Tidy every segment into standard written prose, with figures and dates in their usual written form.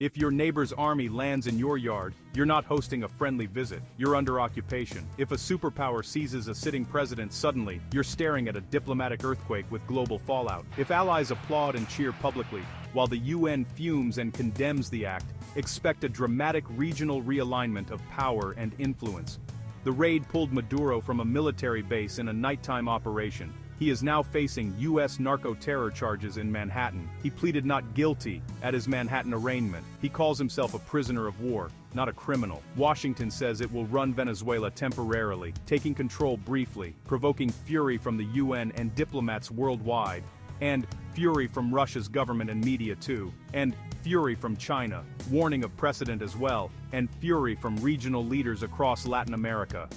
If your neighbor's army lands in your yard, you're not hosting a friendly visit, you're under occupation. If a superpower seizes a sitting president suddenly, you're staring at a diplomatic earthquake with global fallout. If allies applaud and cheer publicly, while the UN fumes and condemns the act, expect a dramatic regional realignment of power and influence. The raid pulled Maduro from a military base in a nighttime operation. He is now facing US narco-terror charges in Manhattan. He pleaded not guilty at his Manhattan arraignment. He calls himself a prisoner of war, not a criminal. Washington says it will run Venezuela temporarily, taking control briefly, provoking fury from the UN and diplomats worldwide, and fury from Russia's government and media too, and fury from China, warning of precedent as well, and fury from regional leaders across Latin America.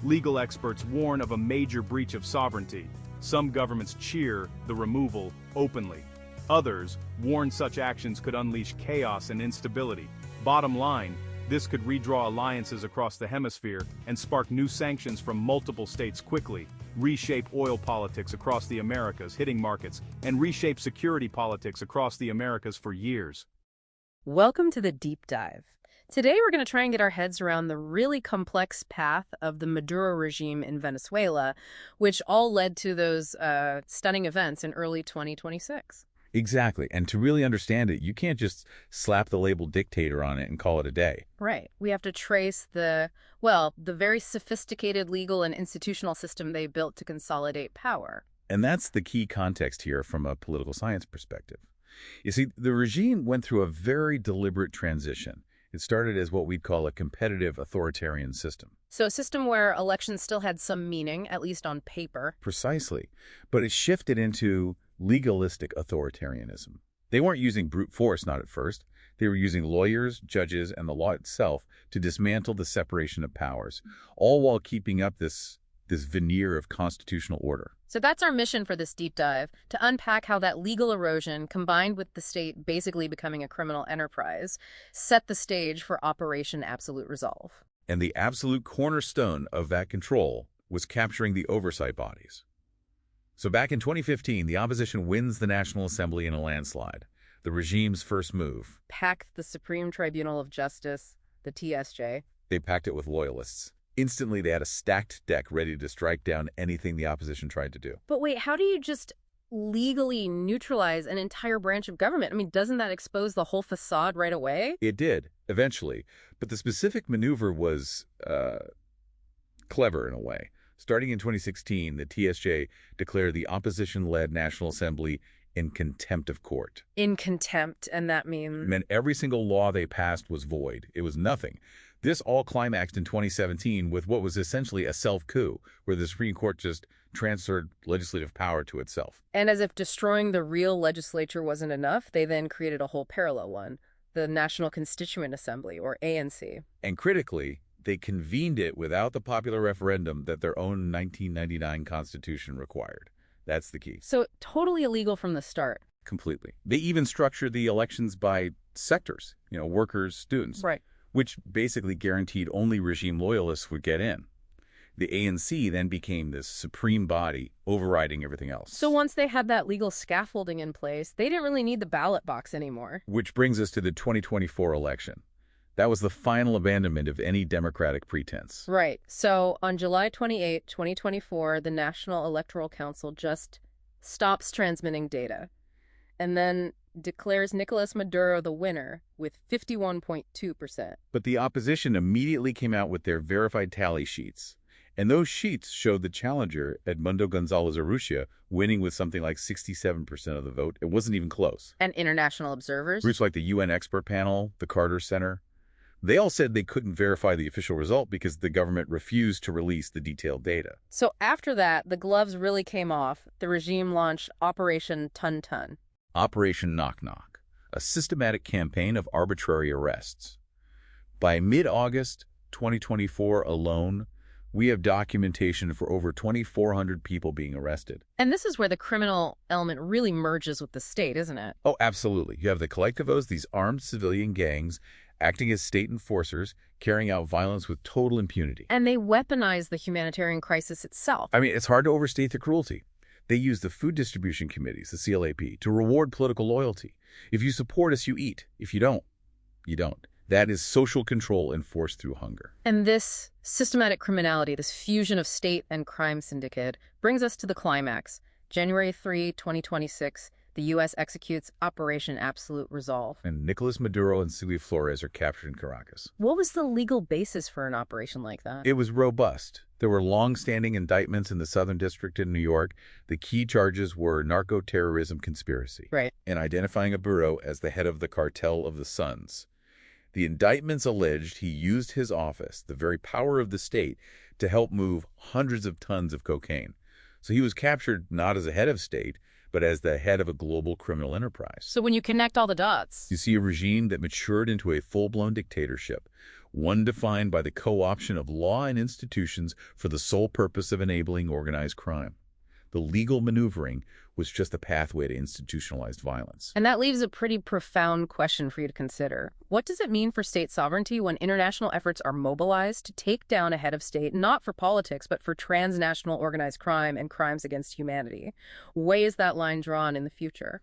Legal experts warn of a major breach of sovereignty. Some governments cheer the removal openly. Others warn such actions could unleash chaos and instability. Bottom line, this could redraw alliances across the hemisphere and spark new sanctions from multiple states quickly, reshape oil politics across the Americas, hitting markets, and reshape security politics across the Americas for years. Welcome to the Deep Dive. Today we're going to try and get our heads around the really complex path of the Maduro regime in Venezuela, which all led to those stunning events in early 2026. Exactly. And to really understand it, you can't just slap the label dictator on it and call it a day. Right. We have to trace the very sophisticated legal and institutional system they built to consolidate power. And that's the key context here from a political science perspective. You see, the regime went through a very deliberate transition. It started as what we'd call a competitive authoritarian system. So a system where elections still had some meaning, at least on paper. Precisely. But it shifted into legalistic authoritarianism. They weren't using brute force, not at first. They were using lawyers, judges, and the law itself to dismantle the separation of powers, all while keeping up this veneer of constitutional order. So that's our mission for this deep dive, to unpack how that legal erosion, combined with the state basically becoming a criminal enterprise, set the stage for Operation Absolute Resolve. And the absolute cornerstone of that control was capturing the oversight bodies. So back in 2015, the opposition wins the National Assembly in a landslide, the regime's first move. Packed the Supreme Tribunal of Justice, the TSJ. They packed it with loyalists. Instantly, they had a stacked deck ready to strike down anything the opposition tried to do. But wait, how do you just legally neutralize an entire branch of government? I mean, doesn't that expose the whole facade right away? It did, eventually. But the specific maneuver was clever in a way. Starting in 2016, the TSJ declared the opposition-led National Assembly in contempt of court. In contempt, and that means? It meant every single law they passed was void. It was nothing. This all climaxed in 2017 with what was essentially a self-coup, where the Supreme Court just transferred legislative power to itself. And as if destroying the real legislature wasn't enough, they then created a whole parallel one, the National Constituent Assembly, or ANC. And critically, they convened it without the popular referendum that their own 1999 Constitution required. That's the key. So totally illegal from the start. Completely. They even structured the elections by sectors, workers, students. Right. Which basically guaranteed only regime loyalists would get in. The ANC then became this supreme body overriding everything else. So once they had that legal scaffolding in place, they didn't really need the ballot box anymore. Which brings us to the 2024 election. That was the final abandonment of any democratic pretense. Right. So on July 28, 2024, the National Electoral Council just stops transmitting data and then declares Nicolas Maduro the winner with 51.2%. But the opposition immediately came out with their verified tally sheets. And those sheets showed the challenger, Edmundo Gonzalez Urrutia, winning with something like 67% of the vote. It wasn't even close. And international observers? Groups like the UN expert panel, the Carter Center, they all said they couldn't verify the official result because the government refused to release the detailed data. So after that, the gloves really came off. The regime launched Operation Tun Tun. Operation Knock Knock, a systematic campaign of arbitrary arrests. By mid-August 2024 alone, we have documentation for over 2,400 people being arrested. And this is where the criminal element really merges with the state, isn't it? Oh, absolutely. You have the collectivos, these armed civilian gangs, acting as state enforcers, carrying out violence with total impunity. And they weaponize the humanitarian crisis itself. I mean, it's hard to overstate the cruelty. They use the food distribution committees, the CLAP, to reward political loyalty. If you support us, you eat. If you don't, You don't. That is social control enforced through hunger. And this systematic criminality, this fusion of state and crime syndicate, brings us to the climax. January 3, 2026, the U.S. executes Operation Absolute Resolve. And Nicolas Maduro and Silvio Flores are captured in Caracas. What was the legal basis for an operation like that? It was robust. There were long-standing indictments in the Southern District in New York. The key charges were narco-terrorism conspiracy. Right. And identifying Maduro as the head of the cartel of the Suns. The indictments alleged he used his office, the very power of the state, to help move hundreds of tons of cocaine. So he was captured not as a head of state, but as the head of a global criminal enterprise. So when you connect all the dots, You see a regime that matured into a full-blown dictatorship, one defined by the co-option of law and institutions for the sole purpose of enabling organized crime. The legal maneuvering was just a pathway to institutionalized violence. and that leaves a pretty profound question for you to consider. What does it mean for state sovereignty when international efforts are mobilized to take down a head of state, not for politics, but for transnational organized crime and crimes against humanity? Where is that line drawn in the future?